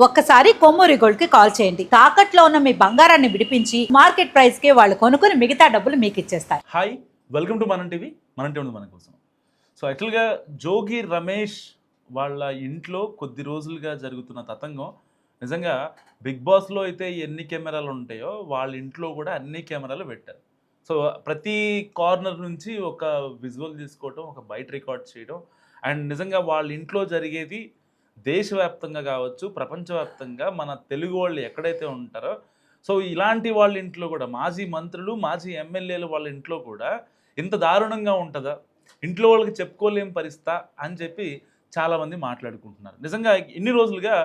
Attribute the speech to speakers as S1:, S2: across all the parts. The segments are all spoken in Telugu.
S1: ఒక్కసారి కొమ్మూరి గోల్డ్ కి కాల్ చేయండి. తాకట్లో ఉన్న మీ బంగారాన్ని విడిపించి మార్కెట్ ప్రైస్ కి వాళ్ళు కొనుక్కుని మిగతా డబ్బులు మీకు ఇచ్చేస్తారు.
S2: హాయ్, వెల్కమ్ టు మనం టీవీ. మనం టీవీ ఉంది మన కోసం. సో యాక్చువల్గా జోగి రమేష్ వాళ్ళ ఇంట్లో కొద్ది రోజులుగా జరుగుతున్న తతంగం నిజంగా బిగ్ బాస్లో అయితే ఎన్ని కెమెరాలు ఉంటాయో వాళ్ళ ఇంట్లో కూడా అన్ని కెమెరాలు పెట్టారు. సో ప్రతి కార్నర్ నుంచి ఒక విజువల్ తీసుకోవటం, ఒక బయట రికార్డ్ చేయడం, అండ్ నిజంగా వాళ్ళ ఇంట్లో జరిగేది దేశవ్యాప్తంగా కావచ్చు, ప్రపంచవ్యాప్తంగా మన తెలుగు వాళ్ళు ఎక్కడైతే ఉంటారో, సో ఇలాంటి వాళ్ళ ఇంట్లో కూడా మాజీ మంత్రులు, మాజీ ఎమ్మెల్యేలు వాళ్ళ ఇంట్లో కూడా ఇంత దారుణంగా ఉంటుందా, ఇంట్లో వాళ్ళకి చెప్పుకోలేం పరిస్థితా అని చెప్పి చాలామంది మాట్లాడుకుంటున్నారు. నిజంగా ఇన్ని రోజులుగా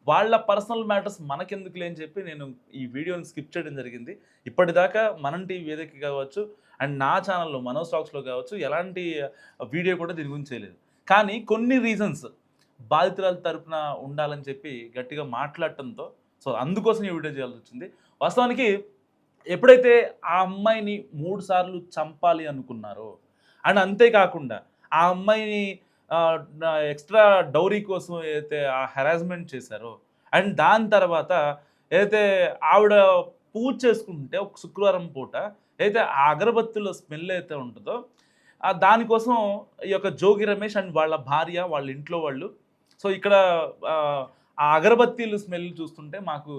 S2: వాళ్ళ పర్సనల్ మ్యాటర్స్ మనకెందుకులే అని చెప్పి నేను ఈ వీడియోని స్కిప్ చేయడం జరిగింది. ఇప్పటిదాకా మనం టీవీ వేదిక కావచ్చు అండ్ నా ఛానల్లో మనో స్టాక్స్లో కావచ్చు ఎలాంటి వీడియో కూడా దీని గురించి చేయలేదు. కానీ కొన్ని రీజన్స్ బాధితురాల తరపున ఉండాలని చెప్పి గట్టిగా మాట్లాడటంతో సో అందుకోసం ఈ వీడియో చేయాల్సి వచ్చింది. వాస్తవానికి ఎప్పుడైతే ఆ అమ్మాయిని 3 సార్లు చంపాలి అనుకున్నారో అండ్ అంతేకాకుండా ఆ అమ్మాయిని ఎక్స్ట్రా డౌరీ కోసం ఏదైతే ఆ హెరాస్మెంట్ చేశారో అండ్ దాని తర్వాత ఏదైతే ఆవిడ పూజ చేసుకుంటే ఒక శుక్రవారం పూట అయితే ఆ అగరబత్తుల స్మెల్ అయితే ఉంటుందో దానికోసం ఈ యొక్క జోగి రమేష్ అండ్ వాళ్ళ భార్య వాళ్ళ ఇంట్లో వాళ్ళు సో ఇక్కడ ఆ అగరబత్తీలు స్మెల్ చూస్తుంటే మాకు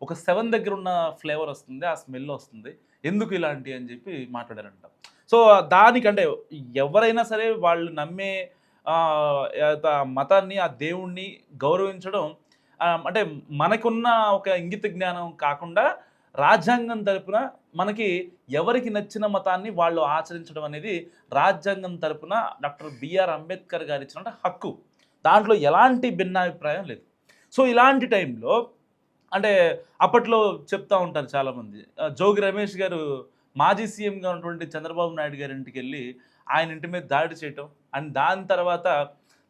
S2: ఒక 7 దగ్గర ఉన్న ఫ్లేవర్ వస్తుంది, ఆ స్మెల్ వస్తుంది, ఎందుకు ఇలాంటి అని చెప్పి మాట్లాడారంట. సో దానికంటే ఎవరైనా సరే వాళ్ళు నమ్మే మతాన్ని, ఆ దేవుణ్ణి గౌరవించడం అంటే మనకున్న ఒక ఇంగిత జ్ఞానం కాకుండా రాజ్యాంగం తరపున మనకి ఎవరికి నచ్చిన మతాన్ని వాళ్ళు ఆచరించడం అనేది రాజ్యాంగం తరపున డాక్టర్ బిఆర్ అంబేద్కర్ గారు ఇచ్చిన హక్కు. దాంట్లో ఎలాంటి భిన్నాభిప్రాయం లేదు. సో ఇలాంటి టైంలో అంటే అప్పట్లో చెప్తా ఉంటారు చాలామంది, జోగి రమేష్ గారు మాజీ సీఎంగా ఉన్నటువంటి చంద్రబాబు నాయుడు గారి ఇంటికి వెళ్ళి ఆయన ఇంటి మీద దాడి చేయటం అండ్ దాని తర్వాత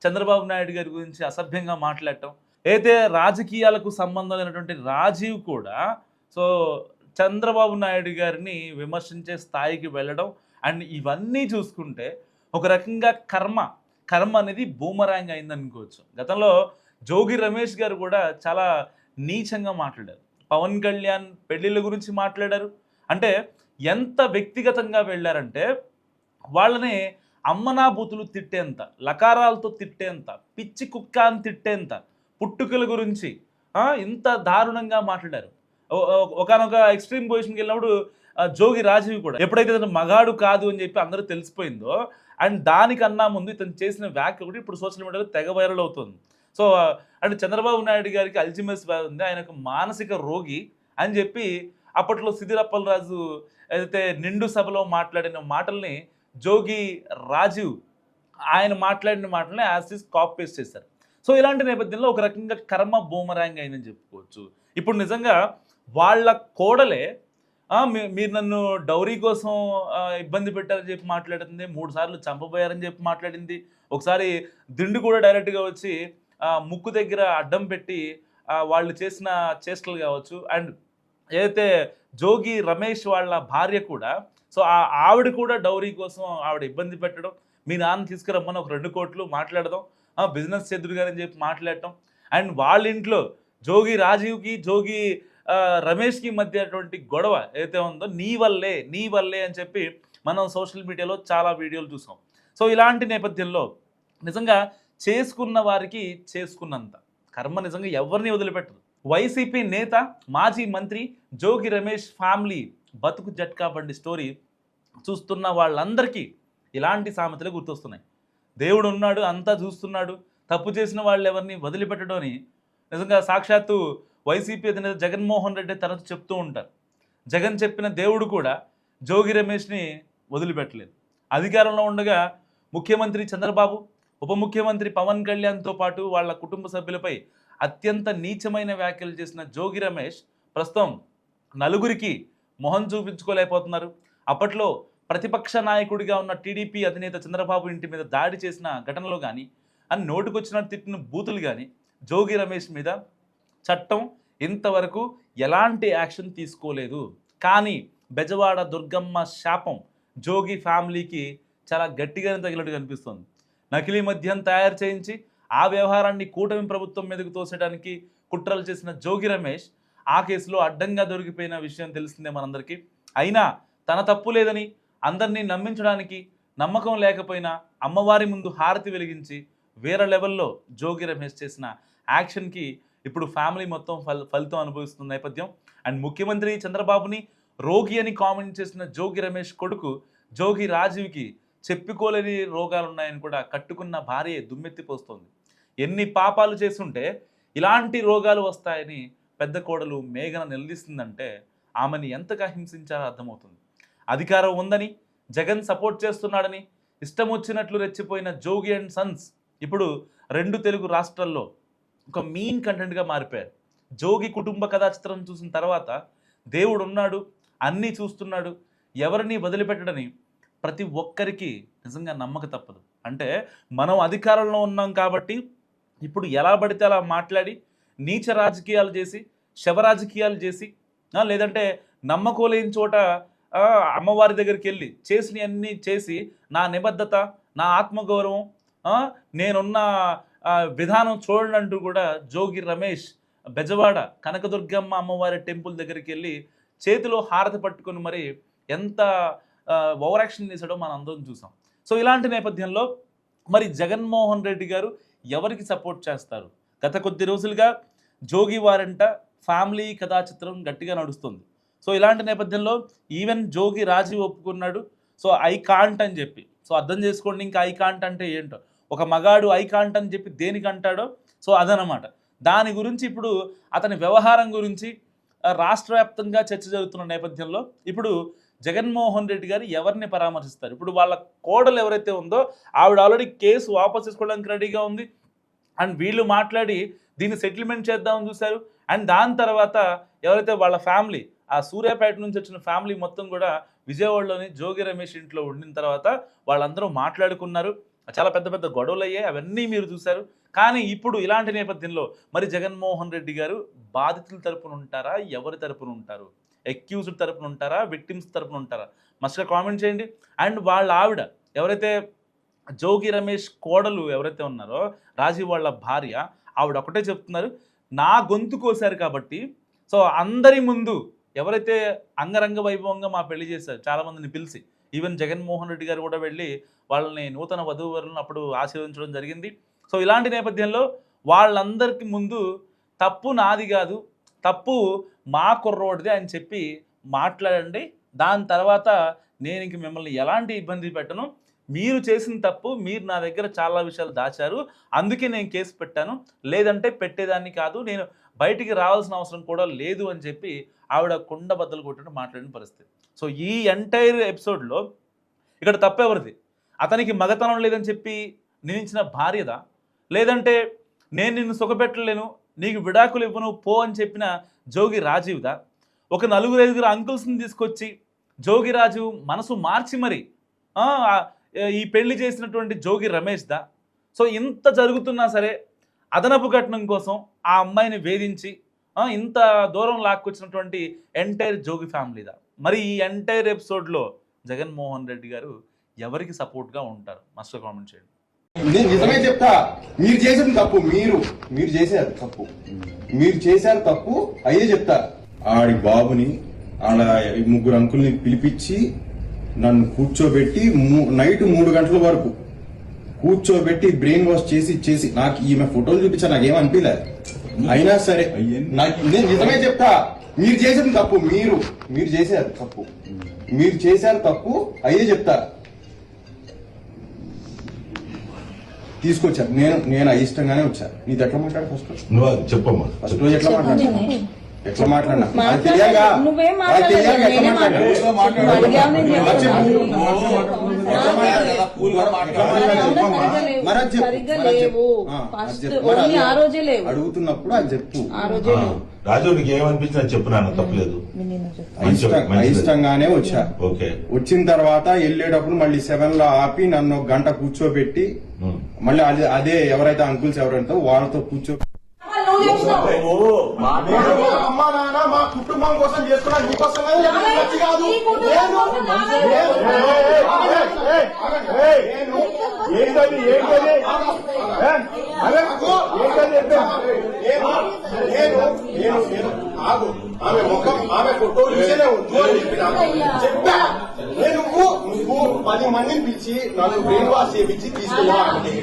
S2: చంద్రబాబు నాయుడు గారి గురించి అసభ్యంగా మాట్లాడటం, అయితే రాజకీయాలకు సంబంధం లేనటువంటి రాజీవ్ కూడా సో చంద్రబాబు నాయుడు గారిని విమర్శించే స్థాయికి వెళ్ళడం అండ్ ఇవన్నీ చూసుకుంటే ఒక రకంగా కర్మ అనేది బూమరాంగ్ అయిందనుకోవచ్చు. గతంలో జోగి రమేష్ గారు కూడా చాలా నీచంగా మాట్లాడారు. పవన్ కళ్యాణ్ పెళ్ళిళ్ళ గురించి మాట్లాడారు. అంటే ఎంత వ్యక్తిగతంగా వెళ్ళారంటే వాళ్ళని అమ్మనాబూతులు తిట్టేంత, లకారాలతో తిట్టేంత, పిచ్చి కుక్క అని తిట్టేంత, పుట్టుకల గురించి ఇంత దారుణంగా మాట్లాడారు. ఒకనొక ఎక్స్ట్రీమ్ పొజిషన్కి వెళ్ళినప్పుడు జోగి రాజీవ్ కూడా ఎప్పుడైతే ఇతను మగాడు కాదు అని చెప్పి అందరూ తెలిసిపోయిందో అండ్ దానికన్నా ముందు ఇతను చేసిన వ్యాఖ్య కూడా ఇప్పుడు సోషల్ మీడియాలో తెగ వైరల్ అవుతుంది. సో అంటే చంద్రబాబు నాయుడు గారికి అల్జిమస్ వ్యాధి ఉంది, ఆయనకు మానసిక రోగి అని చెప్పి అప్పట్లో సిద్దిరప్పలరాజు ఏదైతే నిండు సభలో మాట్లాడిన మాటల్ని జోగి రాజీవ్ ఆయన మాట్లాడిన మాటల్ని యాజ్ ఇస్ కాపీ పేస్ట్ చేశారు. సో ఇలాంటి నేపథ్యంలో ఒక రకంగా కర్మ బూమరాంగ్ అయిందని చెప్పుకోవచ్చు. ఇప్పుడు నిజంగా వాళ్ళ కోడలే మీరు నన్ను డౌరీ కోసం ఇబ్బంది పెట్టారని చెప్పి మాట్లాడుతుంది, 3 సార్లు చంపబోయారని చెప్పి మాట్లాడింది, ఒకసారి దిండు కూడా డైరెక్ట్గా వచ్చి ముక్కు దగ్గర అడ్డం పెట్టి వాళ్ళు చేసిన చేష్టలు కావచ్చు అండ్ ఏదైతే జోగి రమేష్ వాళ్ళ భార్య కూడా సో ఆవిడ కూడా డౌరీ కోసం ఆవిడ ఇబ్బంది పెట్టడం, మీ నాన్న తీసుకురమ్మని ఒక 2 కోట్లు మాట్లాడదాం, బిజినెస్ చెదురుగారని చెప్పి మాట్లాడటం అండ్ వాళ్ళ ఇంట్లో జోగి రాజీవ్కి జోగి రమేష్కి మధ్య అటువంటి గొడవ ఏదైతే ఉందో నీ వల్లే అని చెప్పి మనం సోషల్ మీడియాలో చాలా వీడియోలు చూసాం. సో ఇలాంటి నేపథ్యంలో నిజంగా చేసుకున్న వారికి చేసుకున్నంత కర్మ నిజంగా ఎవరిని వదిలిపెట్టదు. వైసీపీ నేత మాజీ మంత్రి జోగి రమేష్ ఫ్యామిలీ బతుకు జట్కా బండి స్టోరీ చూస్తున్న వాళ్ళందరికీ ఇలాంటి సామెతలే గుర్తొస్తున్నాయి. దేవుడు ఉన్నాడు, అంతా చూస్తున్నాడు, తప్పు చేసిన వాళ్ళు ఎవరిని వదిలిపెట్టడం అని నిజంగా సాక్షాత్తు వైసీపీ అధినేత జగన్మోహన్ రెడ్డి తరచు చెప్తూ ఉంటారు. జగన్ చెప్పిన దేవుడు కూడా జోగి రమేష్ని వదిలిపెట్టలేదు. అధికారంలో ఉండగా ముఖ్యమంత్రి చంద్రబాబు, ఉప ముఖ్యమంత్రి పవన్ కళ్యాణ్తో పాటు వాళ్ళ కుటుంబ సభ్యులపై అత్యంత నీచమైన వ్యాఖ్యలు చేసిన జోగి రమేష్ ప్రస్తుతం నలుగురికి మొహం చూపించుకోలేకపోతున్నారు. అప్పట్లో ప్రతిపక్ష నాయకుడిగా ఉన్న టీడీపీ అధినేత చంద్రబాబు ఇంటి మీద దాడి చేసిన ఘటనలో కానీ అని నోటుకొచ్చినట్టు తిట్టిన బూతులు కానీ జోగి రమేష్ మీద చట్టం ఇంతవరకు ఎలాంటి యాక్షన్ తీసుకోలేదు. కానీ బెజవాడ దుర్గమ్మ శాపం జోగి ఫ్యామిలీకి చాలా గట్టిగానే తగిలినట్టు కనిపిస్తుంది. నకిలీ మద్యం తయారు చేయించి ఆ వ్యవహారాన్ని కూటమి ప్రభుత్వం మీదకు తోసేయడానికి కుట్రలు చేసిన జోగి రమేష్ ఆ కేసులో అడ్డంగా దొరికిపోయిన విషయం తెలిసిందే మనందరికీ. అయినా తన తప్పు లేదని అందరినీ నమ్మించడానికి నమ్మకం లేకపోయినా అమ్మవారి ముందు హారతి వెలిగించి వేరే లెవెల్లో జోగి రమేష్ చేసిన యాక్షన్కి ఇప్పుడు ఫ్యామిలీ మొత్తం ఫలితం అనుభవిస్తున్న నేపథ్యం. అండ్ ముఖ్యమంత్రి చంద్రబాబుని రోగి అని కామెంట్ చేసిన జోగి రమేష్ కొడుకు జోగి రాజీవ్కి చెప్పుకోలేని రోగాలు ఉన్నాయని కూడా కట్టుకున్న భార్య దుమ్మెత్తిపోస్తోంది. ఎన్ని పాపాలు చేస్తుంటే ఇలాంటి రోగాలు వస్తాయని పెద్ద కోడలు మేఘన నిలదీస్తుందంటే ఆమెని ఎంతగా హింసించాలో అర్థమవుతుంది. అధికారం ఉందని జగన్ సపోర్ట్ చేస్తున్నాడని ఇష్టం వచ్చినట్లు రెచ్చిపోయిన జోగి అండ్ సన్స్ ఇప్పుడు 2 తెలుగు రాష్ట్రాల్లో ఒక మీన్ కంటెంట్గా మారిపోయారు. జోగి కుటుంబ కథా చిత్రం చూసిన తర్వాత దేవుడు ఉన్నాడు, అన్నీ చూస్తున్నాడు, ఎవరిని వదిలిపెట్టడని ప్రతి ఒక్కరికి నిజంగా నమ్మక తప్పదు. అంటే మనం అధికారంలో ఉన్నాం కాబట్టి ఇప్పుడు ఎలా పడితే అలా మాట్లాడి నీచ రాజకీయాలు చేసి శవ రాజకీయాలు చేసి లేదంటే నమ్మకోలేని చోట అమ్మవారి దగ్గరికి వెళ్ళి చేసినవన్నీ చేసి నా నిబద్ధత నా ఆత్మగౌరవం నేనున్న విధానం చూడండి అంటూ కూడా జోగి రమేష్ బెజవాడ కనకదుర్గమ్మ అమ్మవారి టెంపుల్ దగ్గరికి వెళ్ళి చేతిలో హారతి పట్టుకొని మరి ఎంత ఓవర్ యాక్షన్ చేశాడో మనం అందరం చూసాం. సో ఇలాంటి నేపథ్యంలో మరి జగన్మోహన్ రెడ్డి గారు ఎవరికి సపోర్ట్ చేస్తారు? గత కొద్ది రోజులుగా జోగి వారంట ఫ్యామిలీ కథా చిత్రం గట్టిగా నడుస్తుంది. సో ఇలాంటి నేపథ్యంలో ఈవెన్ జోగి రాజీవ్ ఒప్పుకున్నాడు. సో ఐ కాంట్ అని చెప్పి, సో అర్థం చేసుకోండి ఇంకా ఐ కాంట్ అంటే ఏంటో. ఒక మగాడు ఐ కాంట్ అని చెప్పి దేనికి అంటాడో సో అదనమాట. దాని గురించి ఇప్పుడు అతని వ్యవహారం గురించి రాష్ట్ర వ్యాప్తంగా చర్చ జరుగుతున్న నేపథ్యంలో ఇప్పుడు జగన్మోహన్ రెడ్డి గారు ఎవరిని పరామర్శిస్తారు? ఇప్పుడు వాళ్ళ కోడలు ఎవరైతే ఉందో ఆవిడ ఆల్రెడీ కేసు వాపసు తీసుకోవడానికి రెడీగా ఉంది. అండ్ వీళ్ళు మాట్లాడి దీన్ని సెటిల్మెంట్ చేద్దామని చూశారు. అండ్ దాని తర్వాత ఎవరైతే వాళ్ళ ఫ్యామిలీ ఆ సూర్యాపేట నుంచి వచ్చిన ఫ్యామిలీ మొత్తం కూడా విజయవాడలోని జోగి రమేష్ ఇంట్లో ఉండిన తర్వాత వాళ్ళందరూ మాట్లాడుకున్నారు. చాలా పెద్ద పెద్ద గొడవలు అయ్యాయి, అవన్నీ మీరు చూశారు. కానీ ఇప్పుడు ఇలాంటి నేపథ్యంలో మరి జగన్మోహన్ రెడ్డి గారు బాధితుల తరపున ఉంటారా, ఎవరి తరపున ఉంటారు? ఎక్యూజ్డ్ తరపున ఉంటారా, విక్టిమ్స్ తరపున ఉంటారా? మస్ట్గా కామెంట్ చేయండి. అండ్ వాళ్ళ ఆవిడ ఎవరైతే జోగి రమేష్ కోడలు ఎవరైతే ఉన్నారో రాజీవ్ వాళ్ళ భార్య, ఆవిడ ఒకటే చెప్తున్నారు, నా గొంతు కోసారు కాబట్టి సో అందరి ముందు ఎవరైతే అంగరంగ వైభవంగా మా పెళ్లి చేశారు చాలామందిని పిలిచి, ఈవెన్ జగన్మోహన్ రెడ్డి గారు కూడా వెళ్ళి వాళ్ళని నూతన వధూవరులను అప్పుడు ఆశీర్వదించడం జరిగింది. సో ఇలాంటి నేపథ్యంలో వాళ్ళందరికీ ముందు తప్పు నాది కాదు, తప్పు మా కుర్రోడిదే అని చెప్పి మాట్లాడండి. దాని తర్వాత నేను ఇంక మిమ్మల్ని ఎలాంటి ఇబ్బంది పెట్టను, మీరు చేసిన తప్పు, మీరు నా దగ్గర చాలా విషయాలు దాచారు, అందుకే నేను కేసు పెట్టాను, లేదంటే పెట్టేదాన్ని కాదు, నేను బయటికి రావాల్సిన అవసరం కూడా లేదు అని చెప్పి ఆవిడ కుండ బద్దలు కొట్టినట్టు మాట్లాడిన పరిస్థితి. సో ఈ ఎంటైర్ ఎపిసోడ్లో ఇక్కడ తప్పెవరిది? అతనికి మగతనం లేదని చెప్పి నిందించిన భార్యదా, లేదంటే నేను నిన్ను సుఖపెట్టలేను, నీకు విడాకులు ఇవ్వను పో అని చెప్పిన జోగి రాజీవ్దా, ఒక 4-5 అంకుల్స్ని తీసుకొచ్చి జోగి రాజీవ్ మనసు మార్చి మరి ఈ పెళ్లి చేసినటువంటి జోగి రమేష్దా? సో ఇంత జరుగుతున్నా సరే అదనపు కట్నం కోసం ఆ అమ్మాయిని వేధించి ఇంత దూరం లాక్కొచ్చినటువంటి ఎంటైర్ జోగి ఫ్యామిలీదా? మరి ఈ ఎంటైర్ ఎపిసోడ్లో జగన్మోహన్ రెడ్డి గారు ఎవరికి సపోర్ట్గా ఉంటారు? మస్ట్ కామెంట్ చేయండి.
S3: నేను నిజమే చెప్తా, మీరు చేసిన తప్పు, మీరు చేశారు తప్పు, మీరు చేశారు తప్పు అయ్యే చెప్తా. ఆడి బాబుని ఆడ 3 అంకుల్ని పిలిపించి నన్ను కూర్చోబెట్టి నైట్ 3 గంటల వరకు కూర్చోబెట్టి బ్రెయిన్ వాష్ చేసి నాకు ఈమె ఫోటోలు చూపించా, నాకేమనిపించలేదు. అయినా సరే నేను నిజమే చెప్తా, మీరు చేసిన తప్పు, మీరు చేశారు తప్పు, మీరు చేశారు తప్పు అయ్యే చెప్తా. తీసుకొచ్చాను నేను అయిష్టంగానే వచ్చాను. నీది ఎట్లా మాట్లాడు ఫస్ట్?
S4: నువ్వు చెప్పమ్మా.
S3: ఫస్ట్ రోజు ఎట్లా మాట్లాడినా అది తెలియగా అడుగుతున్నప్పుడు అది చెప్పు.
S4: రాజు నీకు ఏమనిపించినా చెప్పు, నాన్న తప్పలేదు.
S3: అయిష్టంగానే వచ్చా.
S4: ఓకే.
S3: వచ్చిన తర్వాత వెళ్ళేటప్పుడు మళ్ళీ 7 లో ఆపి నన్ను 1 గంట కూర్చోబెట్టి మళ్ళీ అదే ఎవరైతే అంకుల్స్ ఎవరైతే వాళ్ళతో కూర్చో అమ్మా నాన్న మా కుటుంబం కోసం చేసుకున్నా, నీకోసం కాదు. ఏంటది 10 మందిని పిలిచి నన్ను బ్రెయిన్ వాష్ చేయించి తీసుకున్నా అక్కడికి.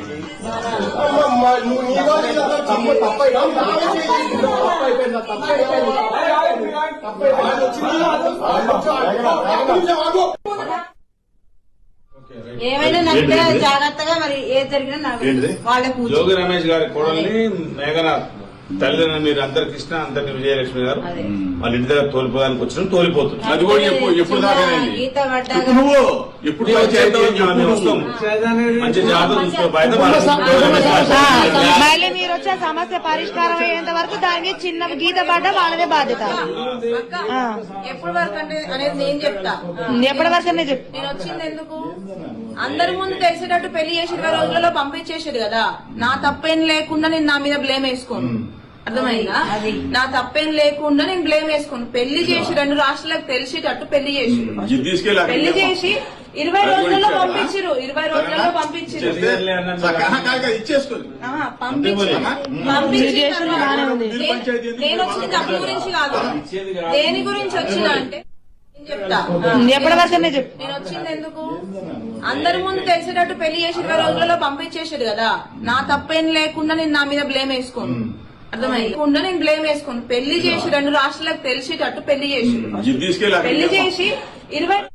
S3: నువ్వు నీ వాళ్ళు ఇదంతా తప్పైనా నావే చేయి. తప్పైపోయిందా? తప్పైపోయింది. ఆయన వచ్చి ఆగు.
S5: ఏమైనా నడితే జాగ్రత్తగా మరి ఏది జరిగినా నాకు వాళ్ళ కూర్చో.
S6: జోగి రమేష్ గారి కోడల్ని మేఘనాథ్ తల్లిదండ్రులు మీరు అందరు కృష్ణ అందరి విజయలక్ష్మి గారు వాళ్ళ ఇంటి దగ్గర తోలిపోదానికి వచ్చిన తోలిపోతుంది.
S4: అది కూడా ఎప్పుడు దాకా
S5: గీత పడ్డాక
S4: నువ్వు ఎప్పుడు
S6: మేము వస్తాం మంచి జాగ్రత్త చూసుకో బయట
S7: మళ్ళీ మీరు వచ్చే సమస్య పరిష్కారం అయ్యేంత వరకు దానికి చిన్న గీత పడ్డ వాళ్ళదే బాధ్యత.
S5: ఎప్పటి వరకు అనేది నేను చెప్తా.
S7: ఎప్పటి వరకు అనేది చెప్పు.
S5: నేను వచ్చింది ఎందుకు అందరి ముందు తెలిసేటట్టు పెళ్లి చేసి 20 రోజులలో పంపించేసాడు కదా. నా తప్పేం లేకుండా నేను నా మీద బ్లేమ్ వేసుకోను. అర్థమైందా? నా తప్పేం లేకుండా నేను బ్లేమ్ వేసుకోను. పెళ్లి చేసి 2 రాష్ట్రాలకు తెలిసేటట్టు పెళ్లి చేసి పెళ్లి చేసి 20 రోజులలో పంపించారు. 20 రోజులలో పంపించారు.
S4: ఇచ్చేసుకోండి.
S5: నేను వచ్చిన తప్పు గురించి కాదు. దేని గురించి వచ్చిన అంటే చెప్తా.
S7: ఎప్పటి వరకు అనేది చెప్పు.
S5: నేను వచ్చింది ఎందుకు అందరి ముందు తెలిసేటట్టు పెళ్లి చేసి 20 రోజులలో పంపించేసాడు కదా. నా తప్పేం లేకుండా నేను నా మీద బ్లేమ్ వేసుకోను. అర్థమైందా? నేను బ్లేమ్ వేసుకోను. పెళ్లి చేసి 2 రాష్ట్రాలకు తెలిసేటట్టు పెళ్లి చేసి
S4: తీసుకెళ్ళి
S5: పెళ్లి చేసి 20